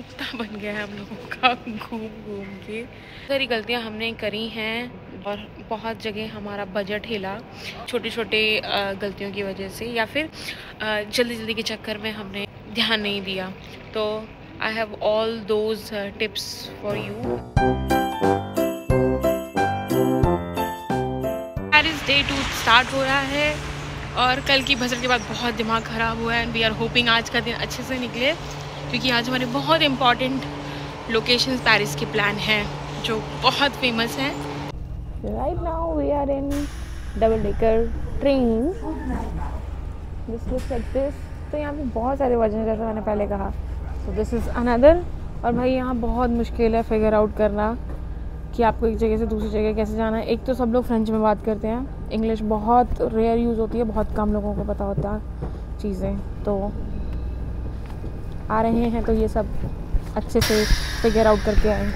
कुत्ता बन गया है हम लोगों का घूम घूम के। सारी गलतियाँ हमने करी हैं और बहुत जगह हमारा बजट हिला छोटे छोटे गलतियों की वजह से, या फिर जल्दी जल्दी के चक्कर में हमने ध्यान नहीं दिया। तो I have all those tips for you. Paris day 2 start हो रहा है और कल की भसड़ के बाद बहुत दिमाग ख़राब हुआ है एंड वी आर होपिंग आज का दिन अच्छे से निकले, क्योंकि आज हमारे बहुत इम्पॉर्टेंट लोकेशंस पेरिस के प्लान हैं जो बहुत फेमस हैं। Right now we are in double decker train, this looks like this. तो यहाँ पे बहुत सारे वर्जन हैं जैसा मैंने पहले कहा। So this is another. और भाई यहाँ बहुत मुश्किल है फिगर आउट करना कि आपको एक जगह से दूसरी जगह कैसे जाना है। एक तो सब लोग फ्रेंच में बात करते हैं, इंग्लिश बहुत रेयर यूज़ होती है, बहुत कम लोगों को पता होता है चीज़ें। तो आ रहे हैं तो ये सब अच्छे से फिगर आउट करके आए।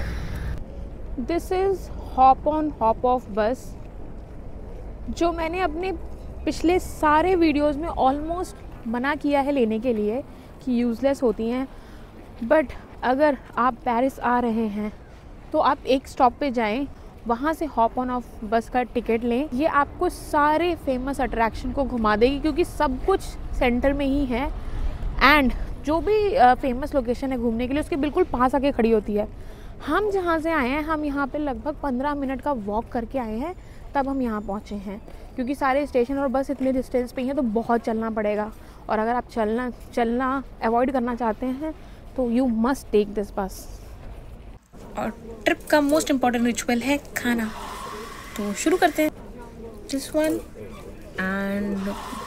This is hop on hop off बस, जो मैंने अपने पिछले सारे वीडियोस में ऑलमोस्ट मना किया है लेने के लिए कि यूज़लेस होती हैं। बट अगर आप पेरिस आ रहे हैं तो आप एक स्टॉप पे जाएं, वहाँ से हॉप ऑन ऑफ बस का टिकट लें। ये आपको सारे फेमस अट्रैक्शन को घुमा देगी, क्योंकि सब कुछ सेंटर में ही है एंड जो भी फेमस लोकेशन है घूमने के लिए उसके बिल्कुल पास आके खड़ी होती है। हम जहाँ से आए हैं, हम यहाँ पे लगभग 15 मिनट का वॉक करके आए हैं, तब हम यहाँ पहुँचे हैं, क्योंकि सारे स्टेशन और बस इतने डिस्टेंस पे हैं तो बहुत चलना पड़ेगा। और अगर आप चलना अवॉइड करना चाहते हैं तो यू मस्ट टेक दिस बस। और ट्रिप का मोस्ट इम्पॉर्टेंट रिचुअल है खाना, तो शुरू करते हैं। This one and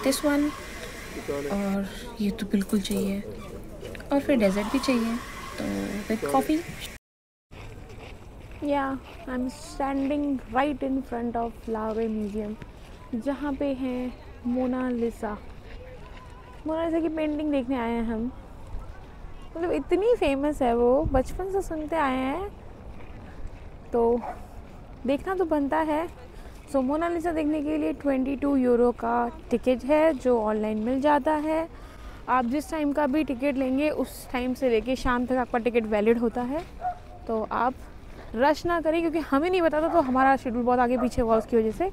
this one, और ये तो बिल्कुल चाहिए, और फिर डेजर्ट भी चाहिए, तो विद कॉफ़ी। या I am standing right in front of लावे म्यूजियम, जहाँ पे है मोनालिसा की पेंटिंग देखने आए हैं हम। मतलब इतनी फेमस है वो, बचपन से सुनते आए हैं तो देखना तो बनता है। सो मोनालिसा देखने के लिए 22 यूरो का टिकट है, जो ऑनलाइन मिल जाता है। आप जिस टाइम का भी टिकट लेंगे उस टाइम से लेके शाम तक आपका टिकट वैलिड होता है। तो आप रश ना करें, क्योंकि हमें नहीं पता था तो हमारा शेड्यूल बहुत आगे पीछे हुआ उसकी वजह से।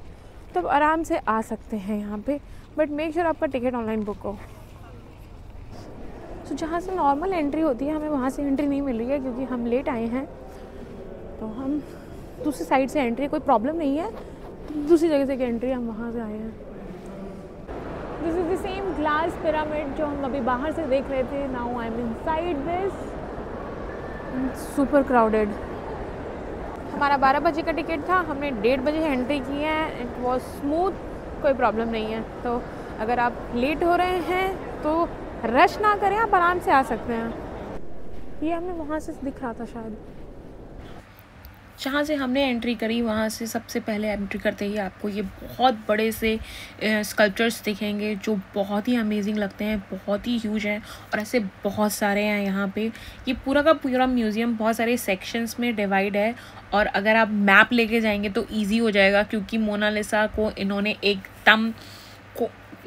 तो आप आराम से आ सकते हैं यहाँ पे, बट मेक श्योर आपका टिकट ऑनलाइन बुक हो। तो जहाँ से नॉर्मल एंट्री होती है, हमें वहाँ से एंट्री नहीं मिल रही है क्योंकि हम लेट आए हैं। तो हम दूसरी साइड से एंट्री, कोई प्रॉब्लम नहीं है, दूसरी जगह से एंट्री, हम वहाँ से आए हैं। This is the same glass pyramid जो हम अभी बाहर से देख रहे थे। Now I am inside this, super crowded. हमारा 12 बजे का टिकट था, हमने 1:30 बजे एंट्री की है। इट वॉज स्मूथ, कोई प्रॉब्लम नहीं है। तो अगर आप लेट हो रहे हैं तो रश ना करें, आप आराम से आ सकते हैं। ये हमें वहाँ से दिख रहा था शायद, जहाँ से हमने एंट्री करी वहाँ से सबसे पहले एंट्री करते ही आपको ये बहुत बड़े से स्कल्पचर्स दिखेंगे जो बहुत ही अमेजिंग लगते हैं, बहुत ही ह्यूज हैं, और ऐसे बहुत सारे हैं यहाँ पे। ये पूरा का पूरा म्यूज़ियम बहुत सारे सेक्शंस में डिवाइड है, और अगर आप मैप लेके जाएंगे तो ईजी हो जाएगा, क्योंकि मोनालिसा को इन्होंने एकदम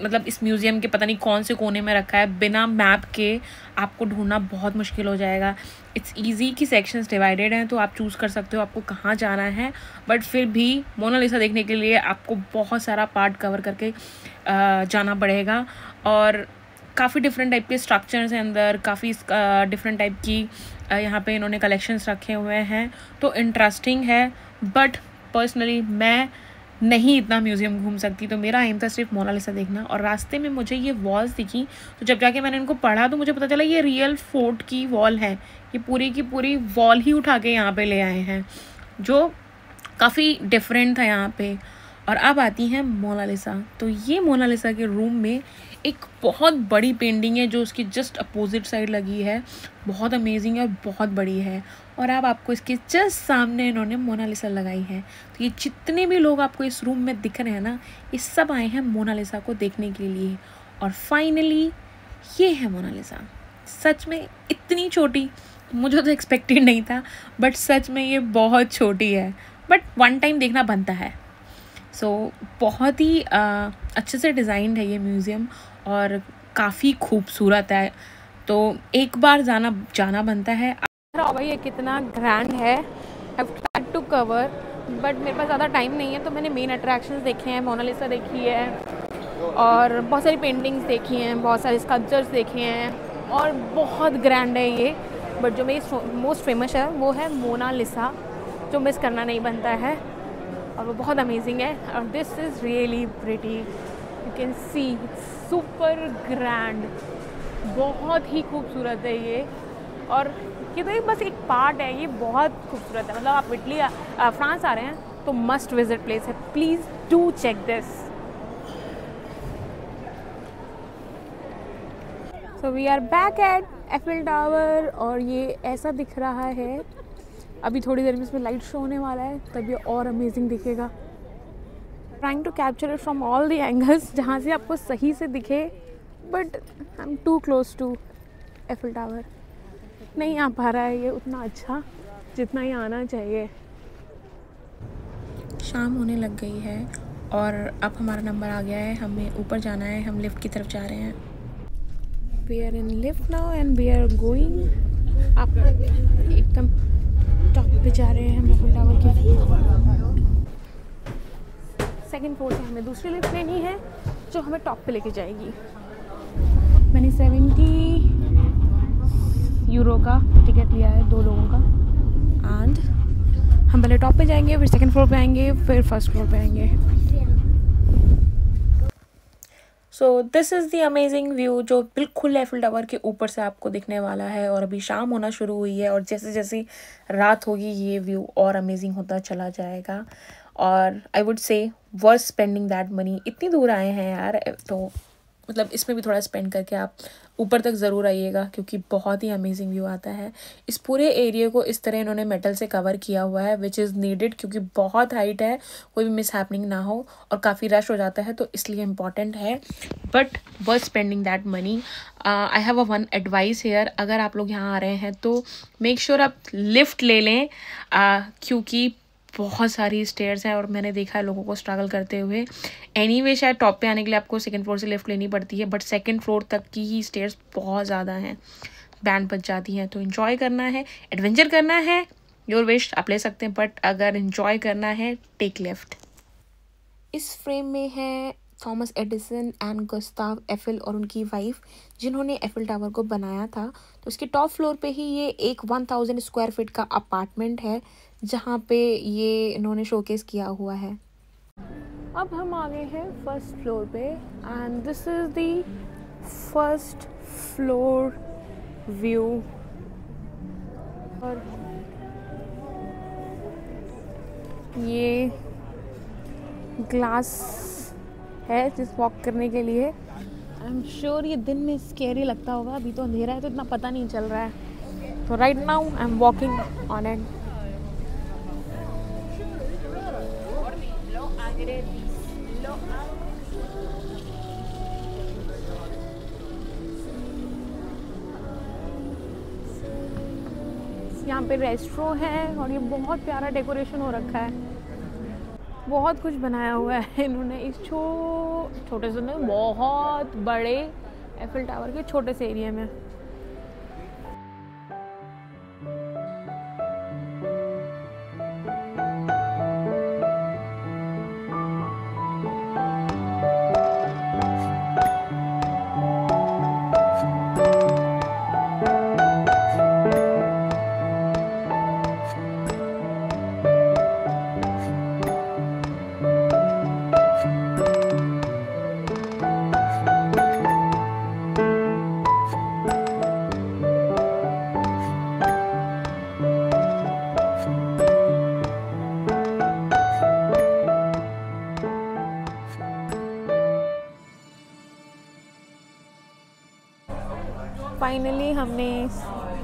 मतलब इस म्यूज़ियम के पता नहीं कौन से कोने में रखा है। बिना मैप के आपको ढूंढना बहुत मुश्किल हो जाएगा। इट्स इजी कि सेक्शंस डिवाइडेड हैं, तो आप चूज़ कर सकते हो आपको कहाँ जाना है, बट फिर भी मोनालिसा देखने के लिए आपको बहुत सारा पार्ट कवर करके जाना पड़ेगा। और काफ़ी डिफरेंट टाइप के स्ट्रक्चर्स हैं अंदर, काफ़ी डिफरेंट टाइप की यहाँ पे इन्होंने कलेक्शंस रखे हुए हैं, तो इंटरेस्टिंग है। बट पर्सनली मैं नहीं इतना म्यूज़ियम घूम सकती, तो मेरा एम था सिर्फ मोनालिसा देखना। और रास्ते में मुझे ये वॉल्स दिखी, तो जब जाके मैंने इनको पढ़ा तो मुझे पता चला ये रियल फोर्ट की वॉल है। ये पूरी की पूरी वॉल ही उठा के यहाँ पे ले आए हैं, जो काफ़ी डिफरेंट था यहाँ पे। और अब आती है मोनालिसा। तो ये मोनालिसा के रूम में एक बहुत बड़ी पेंटिंग है जो उसकी जस्ट अपोजिट साइड लगी है, बहुत अमेजिंग है और बहुत बड़ी है। और अब आपको इसके जस्ट सामने इन्होंने मोनालिसा लगाई है। तो ये जितने भी लोग आपको इस रूम में दिख रहे हैं ना, ये सब आए हैं मोनालिसा को देखने के लिए। और फाइनली ये है मोनालिसा। सच में इतनी छोटी, मुझे तो एक्सपेक्टेड नहीं था, बट सच में ये बहुत छोटी है, बट वन टाइम देखना बनता है। बहुत ही अच्छे से डिज़ाइंड है ये म्यूज़ियम और काफ़ी खूबसूरत है, तो एक बार जाना बनता है। रहा होगा ये कितना ग्रैंड है। I tried to cover but मेरे पास ज़्यादा टाइम नहीं है, तो मैंने मेन अट्रैक्शंस देखे हैं, मोनालिसा देखी है और बहुत सारी पेंटिंग्स देखी हैं, बहुत सारे स्कल्पचर्स देखे हैं और बहुत ग्रैंड है ये। बट जो मेरी मोस्ट फेमस है वो है मोनालिसा, जो मिस करना नहीं बनता है और वो बहुत अमेजिंग है। और this is really pretty, you can see super grand, बहुत ही खूबसूरत है ये। और ये तो बस एक पार्ट है, ये बहुत खूबसूरत है। मतलब आप इटली फ्रांस आ रहे हैं तो मस्ट विजिट प्लेस है, please do check this. So we are back at Eiffel Tower और ये ऐसा दिख रहा है। अभी थोड़ी देर में इसमें लाइट शो होने वाला है, तब ये और अमेजिंग दिखेगा। Trying to capture it from all the angles जहाँ से आपको सही से दिखे, but I am too close to Eiffel Tower, नहीं आ पा रहा है ये उतना अच्छा जितना ये आना चाहिए। शाम होने लग गई है और अब हमारा नंबर आ गया है, हमें ऊपर जाना है, हम लिफ्ट की तरफ जा रहे हैं। We are in lift now and we are going up, एकदम टॉप पे जा रहे हैं हम एफिल टावर की। सेकंड फ्लोर से हमें दूसरी लिफ्ट लेनी है जो हमें टॉप पे लेके जाएगी। मैंने 70 यूरो का टिकट लिया है 2 लोगों का एंड हम पहले टॉप पे जाएंगे, फिर सेकंड फ्लोर पे आएंगे, फिर फर्स्ट फ्लोर पे आएंगे। So this is the amazing view जो बिल्कुल एफिल टावर के ऊपर से आपको दिखने वाला है। और अभी शाम होना शुरू हुई है और जैसे जैसे रात होगी ये व्यू और अमेजिंग होता चला जाएगा। और आई वुड से वर्थ स्पेंडिंग दैट मनी। इतनी दूर आए हैं यार, तो मतलब इसमें भी थोड़ा स्पेंड करके आप ऊपर तक ज़रूर आइएगा, क्योंकि बहुत ही अमेजिंग व्यू आता है। इस पूरे एरिया को इस तरह इन्होंने मेटल से कवर किया हुआ है, विच इज़ नीडेड, क्योंकि बहुत हाइट है, कोई भी मिस हैपनिंग ना हो और काफ़ी रश हो जाता है, तो इसलिए इम्पॉर्टेंट है। But worth spending that money. I have a one advice here, अगर आप लोग यहाँ आ रहे हैं तो मेक श्योर आप लिफ्ट ले लें, क्योंकि बहुत सारी स्टेयर्स हैं और मैंने देखा है लोगों को स्ट्रगल करते हुए। एनीवे शायद टॉप पे आने के लिए आपको सेकंड फ्लोर से लिफ्ट लेनी पड़ती है, बट सेकंड फ्लोर तक की ही स्टेयर्स बहुत ज़्यादा हैं, बैंड बज जाती हैं। तो इन्जॉय करना है, एडवेंचर करना है, योर विश, आप ले सकते हैं, बट अगर इन्जॉय करना है टेक लिफ्ट। इस फ्रेम में है Thomas Edison and Gustav Eiffel और उनकी वाइफ, जिन्होंने एफिल टावर को बनाया था। तो उसके टॉप फ्लोर पे ही ये एक 1000 स्क्वायर फीट का अपार्टमेंट है जहाँ पे ये इन्होंने शोकेस किया हुआ है। अब हम आ गए हैं फर्स्ट फ्लोर पे and this is the first floor view. और ये ग्लास है जिस वॉक करने के लिए। आई एम श्योर ये दिन में स्केरी लगता होगा, अभी तो अंधेरा है तो इतना पता नहीं चल रहा है। तो right now I am walking on it. यहाँ पे रेस्टोरेंट है और ये बहुत प्यारा डेकोरेशन हो रखा है, बहुत कुछ बनाया हुआ है इन्होंने इस छोटे से में बहुत बड़े एफिल टावर के छोटे से एरिया में। फाइनली हमने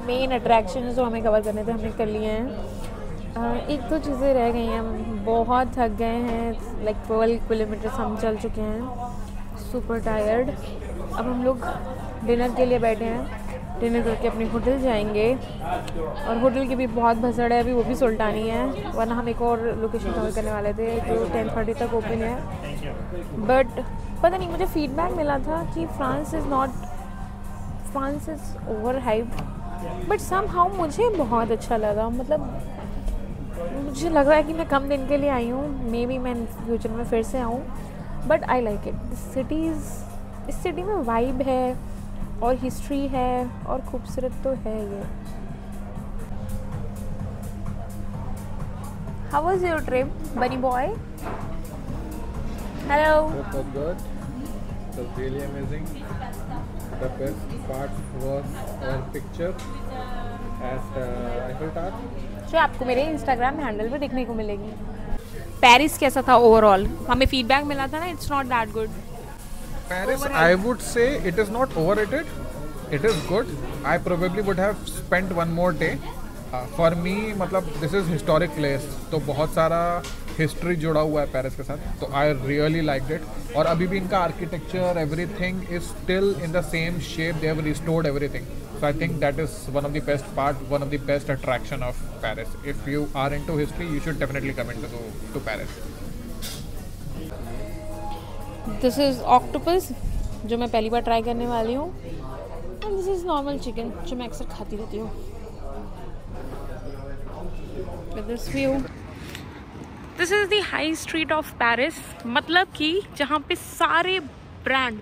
मेन अट्रैक्शन जो हमें कवर करने थे हमने कर लिए हैं। एक दो चीज़ें रह गई हैं, हम बहुत थक गए हैं, लाइक 12 किलोमीटर्स हम चल चुके हैं, सुपर टायर्ड। अब हम लोग डिनर के लिए बैठे हैं, डिनर करके अपने होटल जाएंगे और होटल की भी बहुत भसड़ है, अभी वो भी सुल्तानी है, वरना हम एक और लोकेशन कवर करने वाले थे जो 10:30 तक ओपन है। बट पता नहीं, मुझे फीडबैक मिला था कि France is over hyped, but somehow मुझे बहुत अच्छा लगा, मतलब मुझे लग रहा है कि मैं कम दिन के लिए आई हूँ, मे बी मैं फ्यूचर में फिर से आऊँ, बट आई लाइक इट। इस सिटी में वाइब है और हिस्ट्री है और खूबसूरत तो है ये। हाउ वाज योर ट्रिप बनी boy? Hello. Good. It was really amazing. The best part was our picture at Eiffel Tower. जो आपको मेरे इंस्टाग्राम हैंडल पे देखने को मिलेगी। पेरिस कैसा था ओवरऑल? हमें फीडबैक मिला था ना, it's not that good. Paris, I would say it is not overrated. It is good. I probably would have spent one more day. For me, मतलब this is historic place, तो बहुत सारा history जुड़ा हुआ है पेरिस के साथ, तो आई रियली लाइक इट। और अभी भी इनका architecture everything is still in the same shape, they have restored everything, so I think that is one of the best part, one of the best attraction of Paris. If you are into history you should definitely come to Paris. This is octopus जो मैं पहली बार try करने वाली हूँ, and this is normal chicken जो मैं अक्सर खाती रहती हूँ। With this view, this is the high street of Paris, मतलब कि जहाँ पे सारे ब्रांड,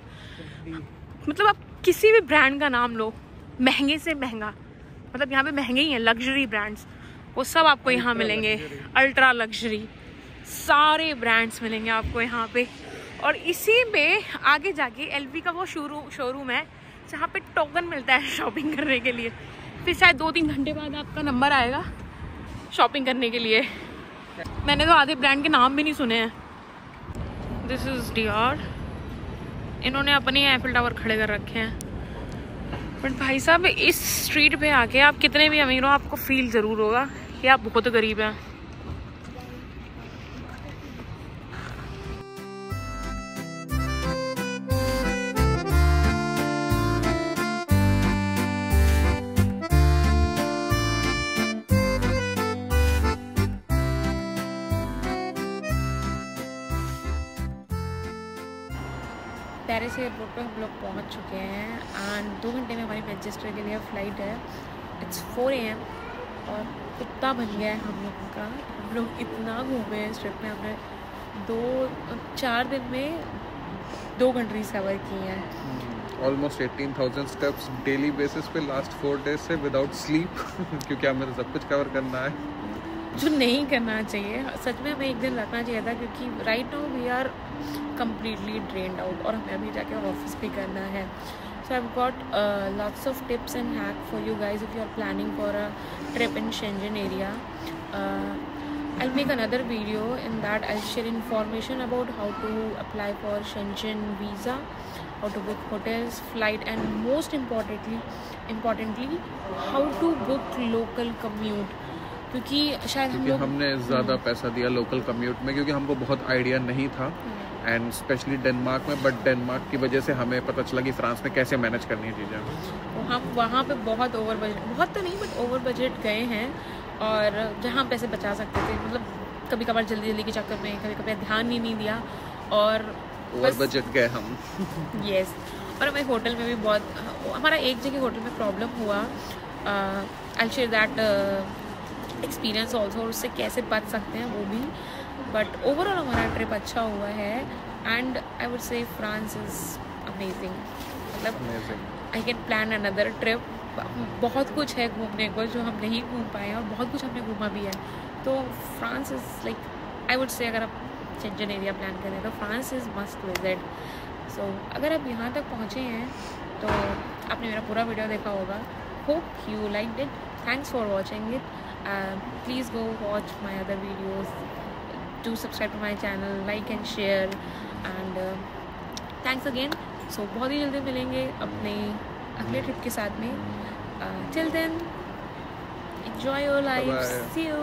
मतलब आप किसी भी ब्रांड का नाम लो, महंगे से महंगा, मतलब यहाँ पे महंगे ही हैं लग्जरी ब्रांड्स, वो सब आपको यहाँ मिलेंगे। अल्ट्रा लग्जरी सारे ब्रांड्स मिलेंगे आपको यहाँ पे। और इसी में आगे जाके LV का वो शोरूम है जहाँ पे टोकन मिलता है शॉपिंग करने के लिए, फिर शायद 2-3 घंटे बाद आपका नंबर आएगा शॉपिंग करने के लिए। मैंने तो आधे ब्रांड के नाम भी नहीं सुने हैं। दिस इज Dior, इन्होंने अपने एफिल टावर खड़े कर रखे हैं, बट भाई साहब इस स्ट्रीट पे आके आप कितने भी अमीर हो आपको फील ज़रूर होगा कि आप बहुत गरीब हैं। पेरिस एयरपोर्ट पे हम लोग पहुंच चुके हैं एंड 2 घंटे में हमारी मैनचेस्टर के लिए फ़्लाइट है। इट्स 4 AM और कुत्ता बन गया है हम लोगों का। हम लोग इतना घूमे हैं इस ट्रिप में, हमने 4 दिन में 2 कंट्रीज कवर की हैं। ऑलमोस्ट 18,000 स्टेप्स डेली बेसिस पे लास्ट 4 डेज से विदाउट स्लीप क्योंकि हमें सब कुछ कवर करना है जो नहीं करना चाहिए। सच में हमें एक दिन रखना चाहिए था क्योंकि right now we are completely drained out और हमें अभी जाके ऑफिस भी करना है। So I've got lots of tips and hack for you guys if you are planning for a trip in Schengen area. I'll make another video in that I'll share information about how to apply for Schengen visa, how to book hotels, flight, and most importantly how to book local commute, क्योंकि शायद हमने ज़्यादा पैसा दिया local commute में क्योंकि हमको बहुत आइडिया नहीं था एंड स्पेशली डेनमार्क में, बट डेनमार्क की वजह से हमें पता चला कि फ्रांस में कैसे मैनेज करनी है चीज़ें। तो हम वहाँ पे बहुत ओवर बजट, बहुत तो नहीं बट ओवर बजट गए हैं और जहाँ पैसे बचा सकते थे, मतलब कभी कभार जल्दी के चक्कर में कभी कभी ध्यान ही नहीं दिया और ओवर बजट गए हम। यस और हमें होटल में भी बहुत, हमारा एक जगह होटल में प्रॉब्लम हुआ। I share that experience also, और उससे कैसे बच सकते हैं वो भी। बट ओवरऑल हमारा ट्रिप अच्छा हुआ है and I would say France is amazing, मतलब I can plan another trip. बहुत कुछ है घूमने को जो हम नहीं घूम पाए और बहुत कुछ हमने घूमा भी है, तो France is like I would से अगर आप शेंजन एरिया प्लान करें तो फ्रांस इज़ मस्ट विजिट। सो अगर आप यहाँ तक पहुँचे हैं तो आपने मेरा पूरा वीडियो देखा होगा। Hope you liked it, thanks for watching it. Please go watch my other videos, do subscribe to my channel, like and share and thanks again। So बहुत ही जल्दी मिलेंगे अपने अगले ट्रिप के साथ में। Till then enjoy your life, see you।